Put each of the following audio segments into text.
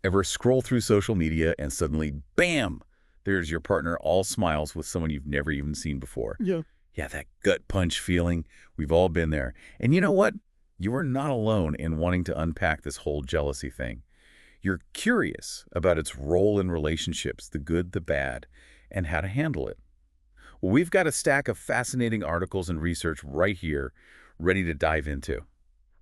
Ever scroll through social media and suddenly, bam, there's your partner all smiles with someone you've never even seen before. Yeah. Yeah, that gut punch feeling. We've all been there. And you know what? You are not alone in wanting to unpack this whole jealousy thing. You're curious about its role in relationships, the good, the bad, and how to handle it. Well, we've got a stack of fascinating articles and research right here, ready to dive into.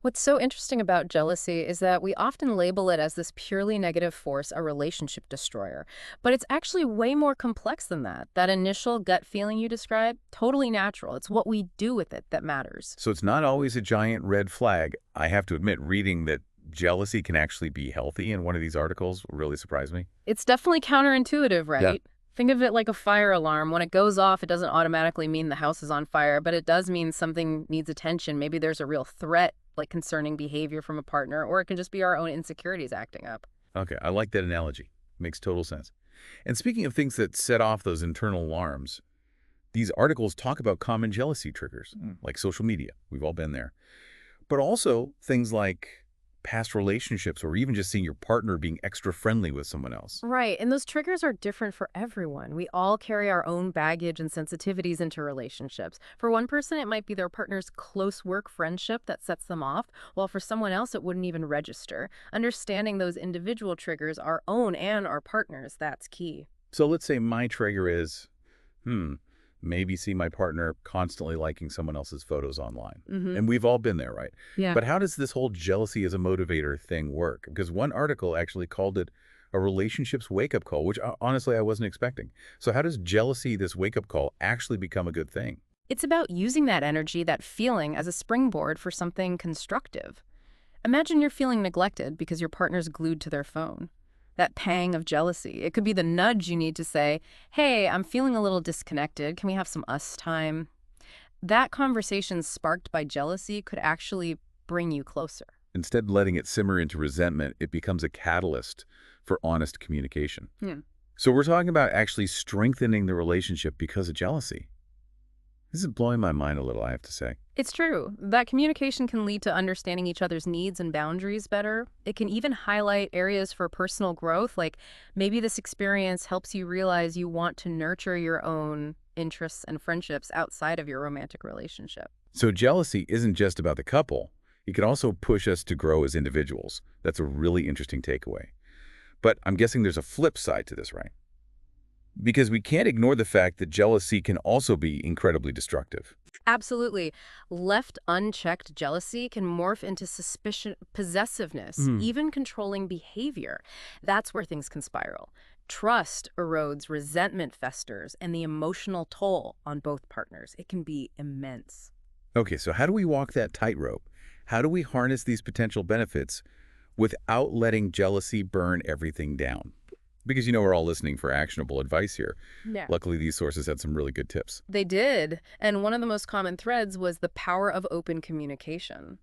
What's so interesting about jealousy is that we often label it as this purely negative force, a relationship destroyer. But it's actually way more complex than that. That initial gut feeling you described, totally natural. It's what we do with it that matters. So it's not always a giant red flag. I have to admit, reading that jealousy can actually be healthy in one of these articles really surprised me. It's definitely counterintuitive, Yeah. right? Think of it like a fire alarm. When it goes off, it doesn't automatically mean the house is on fire, but it does mean something needs attention. Maybe there's a real threat, like concerning behavior from a partner, or it can just be our own insecurities acting up. Okay, I like that analogy. Makes total sense. And speaking of things that set off those internal alarms, these articles talk about common jealousy triggers, like social media. We've all been there. But also things like past relationships or even just seeing your partner being extra friendly with someone else. Right, and those triggers are different for everyone. We all carry our own baggage and sensitivities into relationships. For one person, it might be their partner's close work friendship that sets them off, while for someone else, it wouldn't even register. Understanding those individual triggers, our own and our partner's, that's key. So let's say my trigger is, maybe see my partner constantly liking someone else's photos online. Mm-hmm. And we've all been there, right? Yeah. But how does this whole jealousy as a motivator thing work? Because one article actually called it a relationships wake-up call, which honestly I wasn't expecting. So how does jealousy, this wake-up call, actually become a good thing? It's about using that energy, that feeling, as a springboard for something constructive. Imagine you're feeling neglected because your partner's glued to their phone. That pang of jealousy. It could be the nudge you need to say, hey, I'm feeling a little disconnected. Can we have some us time? That conversation sparked by jealousy could actually bring you closer. Instead of letting it simmer into resentment, it becomes a catalyst for honest communication. Yeah. So we're talking about actually strengthening the relationship because of jealousy. This is blowing my mind a little, I have to say. It's true. That communication can lead to understanding each other's needs and boundaries better. It can even highlight areas for personal growth, like maybe this experience helps you realize you want to nurture your own interests and friendships outside of your romantic relationship. So jealousy isn't just about the couple. It can also push us to grow as individuals. That's a really interesting takeaway. But I'm guessing there's a flip side to this, right? Because we can't ignore the fact that jealousy can also be incredibly destructive. Absolutely. Left unchecked, jealousy can morph into suspicion, possessiveness, even controlling behavior. That's where things can spiral. Trust erodes, resentment festers, and the emotional toll on both partners, it can be immense. Okay, so how do we walk that tightrope? How do we harness these potential benefits without letting jealousy burn everything down? Because we're all listening for actionable advice here. Yeah. Luckily, these sources had some really good tips. They did. And one of the most common threads was the power of open communication.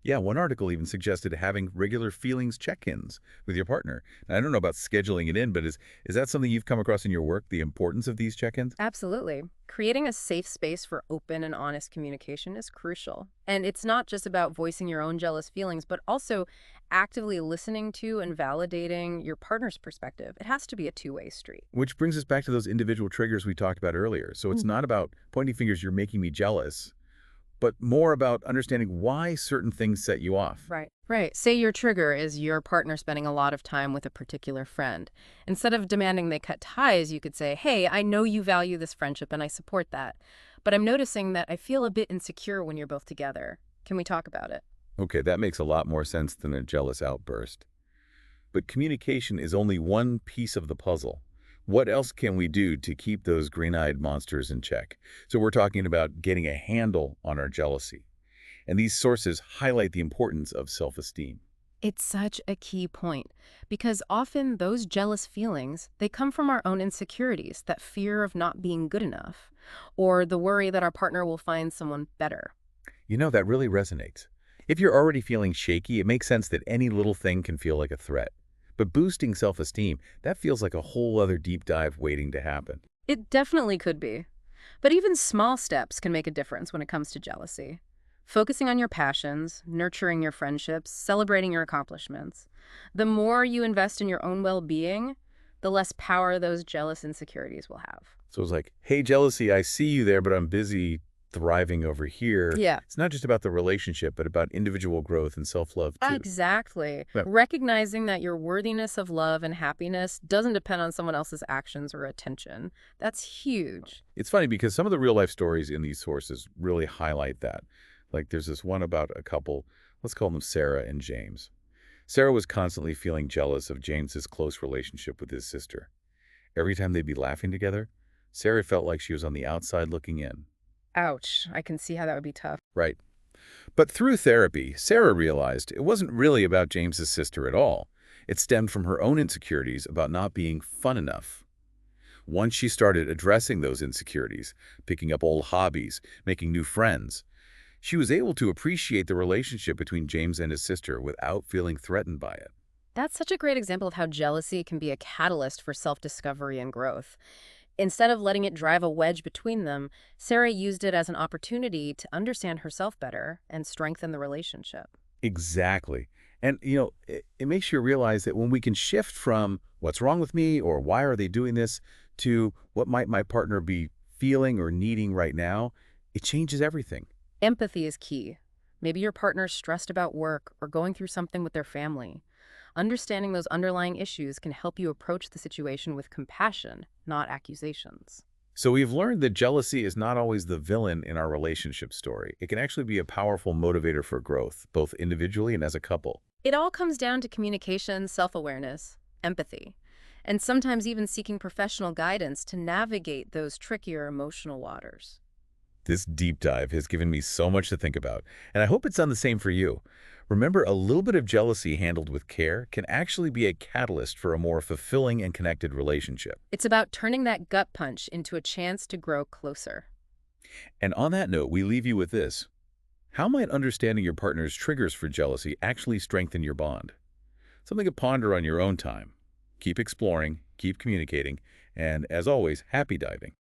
Yeah, one article even suggested having regular feelings check-ins with your partner. Now, I don't know about scheduling it in, but is that something you've come across in your work, the importance of these check-ins? Absolutely. Creating a safe space for open and honest communication is crucial. And it's not just about voicing your own jealous feelings, but also actively listening to and validating your partner's perspective. It has to be a two-way street. Which brings us back to those individual triggers we talked about earlier. So it's not about pointing fingers, you're making me jealous, but more about understanding why certain things set you off. Right. Right. Say your trigger is your partner spending a lot of time with a particular friend. Instead of demanding they cut ties, you could say, hey, I know you value this friendship and I support that, but I'm noticing that I feel a bit insecure when you're both together. Can we talk about it? Okay, that makes a lot more sense than a jealous outburst. But communication is only one piece of the puzzle. What else can we do to keep those green-eyed monsters in check? So we're talking about getting a handle on our jealousy. And these sources highlight the importance of self-esteem. It's such a key point because often those jealous feelings, they come from our own insecurities, that fear of not being good enough, or the worry that our partner will find someone better. That really resonates. If you're already feeling shaky, it makes sense that any little thing can feel like a threat. But boosting self-esteem, that feels like a whole other deep dive waiting to happen. It definitely could be. But even small steps can make a difference when it comes to jealousy. Focusing on your passions, nurturing your friendships, celebrating your accomplishments. The more you invest in your own well-being, the less power those jealous insecurities will have. So it's like, hey, jealousy, I see you there, but I'm busy thriving over here. Yeah. It's not just about the relationship, but about individual growth and self-love, too. Exactly. Yeah. Recognizing that your worthiness of love and happiness doesn't depend on someone else's actions or attention. That's huge. It's funny because some of the real-life stories in these sources really highlight that. Like there's this one about a couple, let's call them Sarah and James. Sarah was constantly feeling jealous of James's close relationship with his sister. Every time they'd be laughing together, Sarah felt like she was on the outside looking in. Ouch. I can see how that would be tough. Right. But through therapy, Sarah realized it wasn't really about James's sister at all. It stemmed from her own insecurities about not being fun enough. Once she started addressing those insecurities, picking up old hobbies, making new friends, she was able to appreciate the relationship between James and his sister without feeling threatened by it. That's such a great example of how jealousy can be a catalyst for self-discovery and growth. Instead of letting it drive a wedge between them, Sarah used it as an opportunity to understand herself better and strengthen the relationship. Exactly. And, it makes you realize that when we can shift from what's wrong with me or why are they doing this to what might my partner be feeling or needing right now, it changes everything. Empathy is key. Maybe your partner's stressed about work or going through something with their family. Understanding those underlying issues can help you approach the situation with compassion, not accusations. So we've learned that jealousy is not always the villain in our relationship story. It can actually be a powerful motivator for growth, both individually and as a couple. It all comes down to communication, self-awareness, empathy, and sometimes even seeking professional guidance to navigate those trickier emotional waters. This deep dive has given me so much to think about, and I hope it's done the same for you. Remember, a little bit of jealousy handled with care can actually be a catalyst for a more fulfilling and connected relationship. It's about turning that gut punch into a chance to grow closer. And on that note, we leave you with this. How might understanding your partner's triggers for jealousy actually strengthen your bond? Something to ponder on your own time. Keep exploring, keep communicating, and as always, happy diving.